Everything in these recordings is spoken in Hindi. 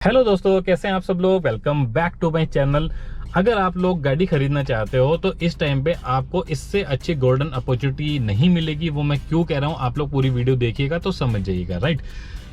हेलो दोस्तों, कैसे हैं आप सब लोग। Welcome back to my channel. अगर आप लोग गाड़ी खरीदना चाहते हो तो इस टाइम पे आपको इससे अच्छी गोल्डन अपॉर्चुनिटी नहीं मिलेगी। वो मैं क्यों कह रहा हूं, आप लोग पूरी वीडियो देखिएगा तो समझ जाइएगा। राइट,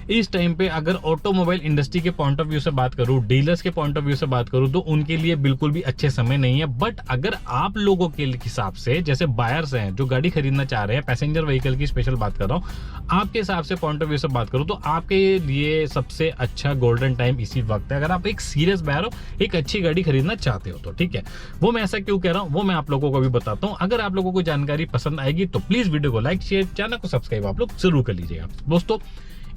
इस टाइम पे अगर ऑटोमोबाइल इंडस्ट्री के पॉइंट ऑफ व्यू से बात करूं, डीलर्स के पॉइंट ऑफ व्यू से बात करूं तो उनके लिए बिल्कुल भी अच्छे समय नहीं है। बट अगर आप लोगों के हिसाब से, जैसे बायर्स हैं जो गाड़ी खरीदना चाह रहे हैं, पैसेंजर व्हीकल की स्पेशल बात कर रहा हूं, आपके हिसाब से पॉइंट ऑफ व्यू से बात करूं तो आपके लिए सबसे अच्छा गोल्डन टाइम इसी वक्त है। अगर आप एक सीरियस बायर हो, एक अच्छी गाड़ी खरीदना चाहते हो तो ठीक है। वो मैं ऐसा क्यों कह रहा हूं वो मैं आप लोगों को भी बताता हूं। अगर आप लोगों को जानकारी पसंद आएगी तो प्लीज वीडियो को लाइक, शेयर, चैनल को सब्सक्राइब आप लोग जरूर कर लीजिएगा। दोस्तों,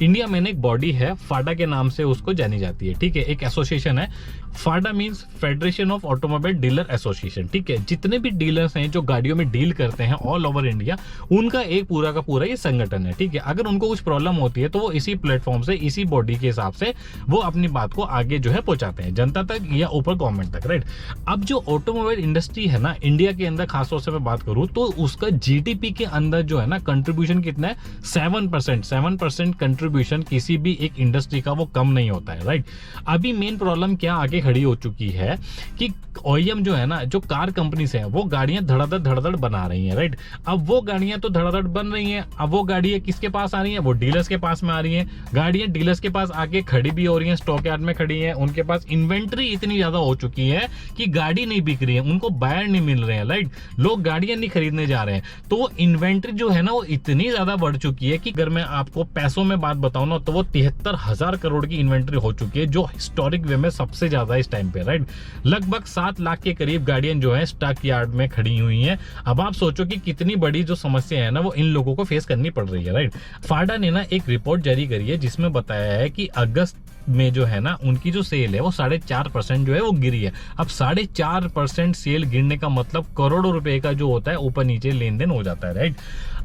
इंडिया में एक बॉडी है, फाडा के नाम से उसको जानी जाती है। ठीक है, एक एसोसिएशन है। FADA means federation of automobile dealer association. ठीक है, जितने भी डीलर्स हैं जो गाड़ियों में डील करते हैं ऑल ओवर इंडिया, उनका एक पूरा का पूरा ये संगठन है। ठीक है, अगर उनको कुछ प्रॉब्लम होती है तो वो इसी प्लेटफॉर्म से, इसी बॉडी के हिसाब से वो अपनी बात को आगे जो है पहुंचाते हैं जनता तक या ऊपर गवर्नमेंट तक। राइट, अब जो ऑटोमोबाइल इंडस्ट्री है ना इंडिया के अंदर, खासतौर से मैं बात करूं तो उसका जीडीपी के अंदर जो है ना कंट्रीब्यूशन कितना है, 7% कंट्रीब्यूशन किसी भी एक इंडस्ट्री का वो कम नहीं होता है। राइट, अभी मेन प्रॉब्लम क्या आगे खड़ी हो चुकी है कि ओईएम जो है ना, जो कार कंपनीज हैं, वो गाड़ियां धड़ाधड़ बना रही हैं। राइट, अब वो गाड़ियां तो धड़ाधड़ बन रही हैं, अब वो गाड़ियां किसके पास आ रही हैं, वो डीलर्स के पास में आ रही हैं। गाड़ियां डीलर्स के पास आके खड़ी भी हो रही हैं, स्टॉक यार्ड में खड़ी हैं, उनके पास इन्वेंट्री इतनी ज्यादा हो चुकी है कि गाड़ी नहीं बिक रही है, उनको बायर नहीं मिल रहे हैं। राइट, लोग गाड़ियां नहीं खरीदने जा रहे हैं, तो वो इन्वेंट्री जो है ना वो इतनी ज्यादा बढ़ चुकी है कि अगर मैं आपको पैसों में बात बताऊं ना तो वो 73,000 करोड़ की इन्वेंट्री हो चुकी है, जो हिस्टोरिक वे में सबसे ज्यादा इस टाइम पे। राइट, लगभग 7 लाख के करीब गाड़ियां जो है स्टॉक यार्ड में खड़ी हुई हैं। अब आप सोचो कि कितनी बड़ी जो समस्या है ना वो इन लोगों को फेस करनी पड़ रही है। राइट, फाडा ने ना एक रिपोर्ट जारी करी है जिसमें बताया है कि अगस्त में जो है ना उनकी जो सेल है वो 4.5% जो है वो गिरी है। अब 4.5% सेल गिरने का मतलब करोड़ों रुपए का जो होता है ऊपर नीचे लेन देन हो जाता है। राइट,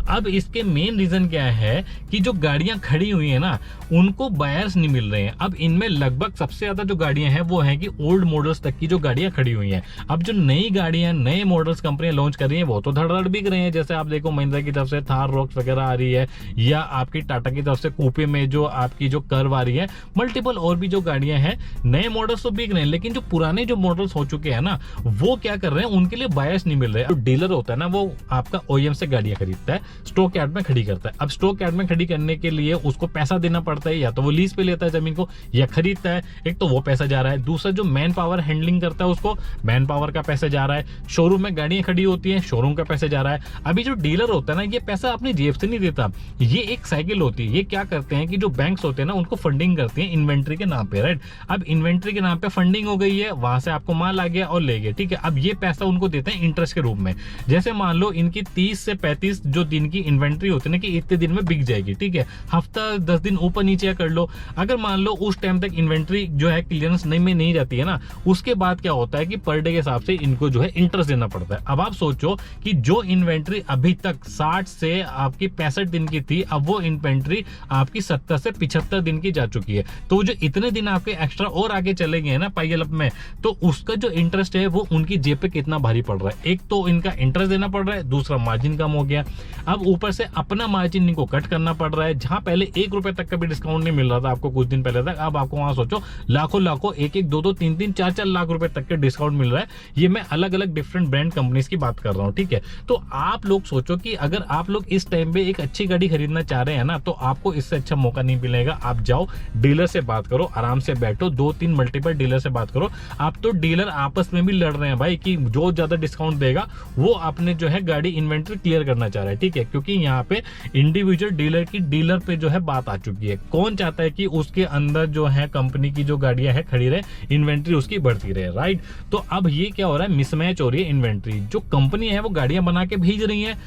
अब इसके मेन रीजन क्या है कि जो गाड़ियां खड़ी हुई है ना उनको बायर्स नहीं मिल रहे हैं। अब इनमें लगभग सबसे ज्यादा जो गाड़ियां हैं वो है कि ओल्ड मॉडल्स तक की जो गाड़ियां खड़ी हुई हैं। अब जो नई गाड़ियां, नए मॉडल्स कंपनियां लॉन्च कर रही हैं वो तो धड़धड़ बिक रहे हैं। जैसे आप देखो, महिंद्रा की तरफ से थार रॉक्स वगैरह आ रही है, या आपकी टाटा की तरफ से कूपे में जो आपकी जो कर्व आ रही है, मल्टीपल और भी जो गाड़ियां हैं, नए मॉडल्स तो बिक रहे हैं। लेकिन जो पुराने जो मॉडल्स हो चुके हैं ना वो क्या कर रहे हैं, उनके लिए बायर्स नहीं मिल रहे। जो डीलर होता है ना वो आपका ओईएम से गाड़ियां खरीदता है, स्टॉक यार्ड में खड़ी करता है। अब स्टॉक यार्ड में खड़ी करने के लिए उसको पैसा देना पड़ता है, या तो वो लीज पे लेता है जमीन को या खरीदता है। एक तो वो पैसा जा रहा है, दूसरा जो मैन पावर हैंडलिंग करता है उसको मैन पावर का पैसा जा रहा है। शोरूम में गाड़ियां खड़ी होती हैं, शोरूम का पैसा जा रहा है। अभी जो डीलर होता है ना ये पैसा अपनी जेब से नहीं देता, ये एक साइकिल होती है। ये क्या करते हैं कि जो बैंक्स होते हैं ना उनको फंडिंग करते हैं इन्वेंट्री के नाम पे। राइट, अब इन्वेंट्री के नाम पे फंडिंग हो गई है, वहां से आपको माल आ गया और ले गए। ठीक है, अब ये पैसा उनको देते हैं इंटरेस्ट के रूप में। जैसे मान लो इनकी 30 से 35 जो दिन की इन्वेंट्री होती है ना कि इतने दिन में बिक जाएगी। ठीक है, हफ्ता 10 दिन ऊपर नीचे कर लो। अगर मान लो उस टाइम तक इन्वेंट्री जो है क्लियरेंस नहीं जाती है ना, उसके बाद क्या होता है कि पर डे के हिसाब से इनको जो है इंटरेस्ट देना पड़ता है। अब आप सोचो कि जो इन्वेंट्री अभी तक 60 से आपकी 65 दिन की थी, अब वो इन्वेंट्री आपकी 70 से 75 दिन की जा चुकी है। तो जो इतने दिन आपके एक्स्ट्रा और आगे चले गए ना पाइल अप में, तो उसका जो इंटरेस्ट है वो उनकी जेब पे कितना भारी पड़ रहा है। एक तो इनका इंटरेस्ट देना पड़ रहा है, दूसरा मार्जिन कम हो गया। अब ऊपर से अपना मार्जिन इनको कट करना पड़ रहा है। जहां पहले 1 रुपए तक का भी डिस्काउंट नहीं मिल रहा था आपको कुछ दिन पहले तक, अब आपको वहां सोचो लाखों 1-1, 2-2, 3-3, 4-4 लाख रुपए तक के डिस्काउंट मिल रहा है। ये मैं अलग अलग डिफरेंट ब्रांड कंपनीज की बात कर रहा हूं। ठीक है, तो आप लोग सोचो कि अगर आप लोग इस टाइम पे एक अच्छी गाड़ी खरीदना चाह रहे हैं ना तो आपको इससे अच्छा मौका नहीं मिलेगा। आप जाओ डीलर से बात करो, आराम से बैठो, 2-3 मल्टीपल डीलर से बात करो। आप तो डीलर आपस में भी लड़ रहे हैं भाई कि जो ज्यादा डिस्काउंट देगा वो अपने जो है गाड़ी इन्वेंट्री क्लियर करना चाह रहा है। ठीक है, क्योंकि यहाँ पे इंडिविजुअल डीलर की डीलर पे जो है बात आ चुकी है। कौन चाहता है कि उसके अंदर जो है कंपनी की जो गाड़ियां है खड़ी रहे, इन्वेंट्री उसकी बढ़ती रहे। राइट, तो अब ये क्या हो रहा है, मिसमैच हो रही है इन्वेंट्री। जो कंपनी है वो गाड़ियां बना के भेज रही है,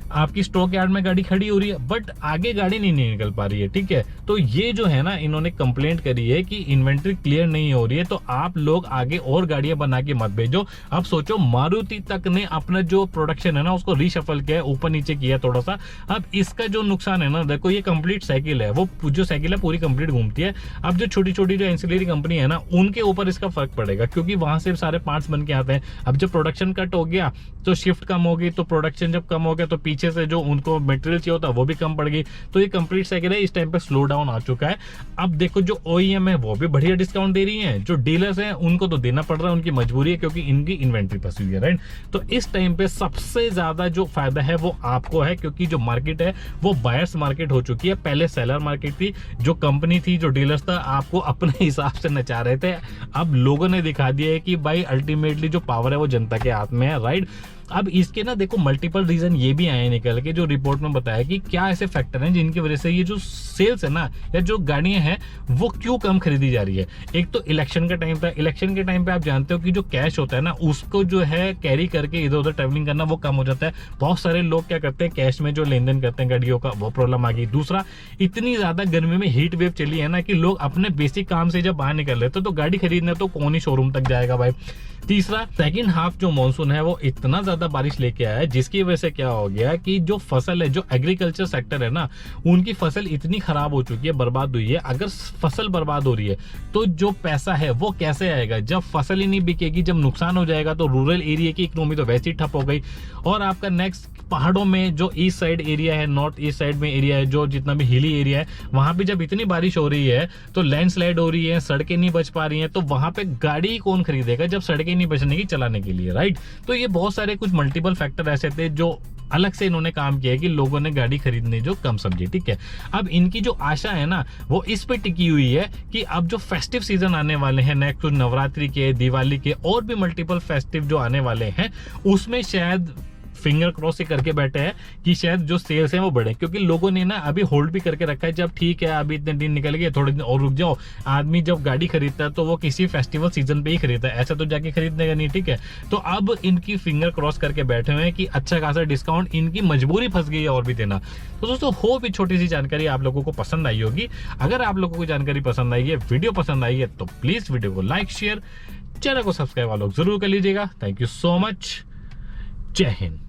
आपकी स्टॉक यार्ड में गाड़ी खड़ी हो रही है, बट आगे गाड़ी नहीं निकल पा रही है। ठीक है, तो ये जो है ना इन्होंने कंप्लेंट करी है कि इन्वेंट्री क्लियर नहीं हो रही है, तो आप लोग आगे और गाड़ियां बना के मत भेजो। अब सोचो मारुति तक ने अपना जो प्रोडक्शन है ना उसको रीशफल किया, ऊपर नीचे किया थोड़ा सा। अब इसका जो नुकसान है ना, देखो ये कंप्लीट साइकिल है, वो जो साइकिल है पूरी कंप्लीट घूमती है। अब जो छोटी छोटी जो एंसिलरी कंपनी है ना उनके ऊपर इसका फर्क पड़ेगा, क्योंकि वहां से सारे पार्ट्स बन के आते हैं। अब जब प्रोडक्शन कट हो गया तो शिफ्ट कम हो गई, तो प्रोडक्शन जब कम हो गया तो पीछे पीछे से जो उनको मटेरियल चाहिए होता है वो भी कम पड़ गई। तो ये कंप्लीट साइकिल है, इस टाइम पे स्लो डाउन आ चुका है। अब देखो जो OEM है वो भी बढ़िया डिस्काउंट दे रही है, जो डीलर्स हैं उनको तो देना पड़ रहा है, उनकी मजबूरी है क्योंकि इनकी इन्वेंट्री फंसी हुई है, राइट। तो इस टाइम पे सबसे ज्यादा जो फायदा है वो आपको है, क्योंकि जो मार्केट है वो बायर्स मार्केट हो चुकी है। पहले सेलर मार्केट थी, जो कंपनी थी, जो डीलर्स था, आपको अपने हिसाब से नचा रहे थे। अब लोगों ने दिखा दिया है कि भाई अल्टीमेटली जो पावर है वो जनता के हाथ में है, राइट। अब इसके ना देखो मल्टीपल रीजन ये भी आए निकल के, जो रिपोर्ट में बताया कि क्या ऐसे फैक्टर हैं जिनकी वजह से ये जो सेल्स है ना, या जो गाड़ियां हैं वो क्यों कम खरीदी जा रही है। एक तो इलेक्शन का टाइम था, इलेक्शन के टाइम पे आप जानते हो कि जो कैश होता है ना, उसको जो है कैरी करके इधर उधर ट्रेवलिंग करना वो कम हो जाता है। बहुत सारे लोग क्या करते हैं, कैश में जो लेन देन करते हैं गाड़ियों का, वो प्रॉब्लम आ गई। दूसरा, इतनी ज्यादा गर्मी में हीट वेव चली है ना कि लोग अपने बेसिक काम से जब बाहर निकल रहे तो गाड़ी खरीदने तो कौन ही शोरूम तक जाएगा भाई। तीसरा, सेकंड हाफ जो मॉनसून है वो इतना ज्यादा बारिश लेके आया है, जिसकी वजह से क्या हो गया कि जो फसल है, जो एग्रीकल्चर सेक्टर है ना, उनकी फसल इतनी खराब हो चुकी है, बर्बाद हुई है। अगर फसल बर्बाद हो रही है तो जो पैसा है वो कैसे आएगा? जब फसल ही नहीं बिकेगी, जब नुकसान हो जाएगा तो रूरल एरिया की इकोनॉमी तो वैसे ही ठप हो गई। और आपका नेक्स्ट पहाड़ों में जो ईस्ट साइड एरिया है, नॉर्थ ईस्ट साइड में एरिया है, जो जितना भी हिली एरिया है, वहां पे जब इतनी बारिश हो रही है तो लैंडस्लाइड हो रही है, सड़कें नहीं बच पा रही हैं, तो वहां पे गाड़ी कौन खरीदेगा जब सड़कें नहीं बचने की चलाने के लिए, राइट। तो ये बहुत सारे कुछ मल्टीपल फैक्टर ऐसे थे जो अलग से इन्होंने काम किया है कि लोगों ने गाड़ी खरीदने जो कम समझी, ठीक है। अब इनकी जो आशा है ना वो इस पे टिकी हुई है कि अब जो फेस्टिव सीजन आने वाले हैं, नेक्स्ट नवरात्रि के, दिवाली के और भी मल्टीपल फेस्टिव जो आने वाले हैं, उसमें शायद फिंगर क्रॉस ही करके बैठे हैं कि शायद जो सेल्स हैं वो बढ़े, क्योंकि लोगों ने ना अभी होल्ड भी करके रखा है। जब ठीक है अभी इतने दिन निकल गए, थोड़े दिन और रुक जाओ। आदमी जब गाड़ी खरीदता है तो वो किसी फेस्टिवल सीजन पे ही खरीदता है, ऐसा तो जाके खरीदने का नहीं, ठीक है। तो अब इनकी फिंगर क्रॉस करके बैठे हुए हैं कि अच्छा खासा डिस्काउंट, इनकी मजबूरी फंस गई है और भी देना। तो दोस्तों होप ये छोटी सी जानकारी आप लोगों को पसंद आई होगी। अगर आप लोगों को जानकारी पसंद आई है, वीडियो पसंद आई है, तो प्लीज वीडियो को लाइक, शेयर, चैनल को सब्सक्राइब आप लोग जरूर कर लीजिएगा। Thank you so much. जय हिंद।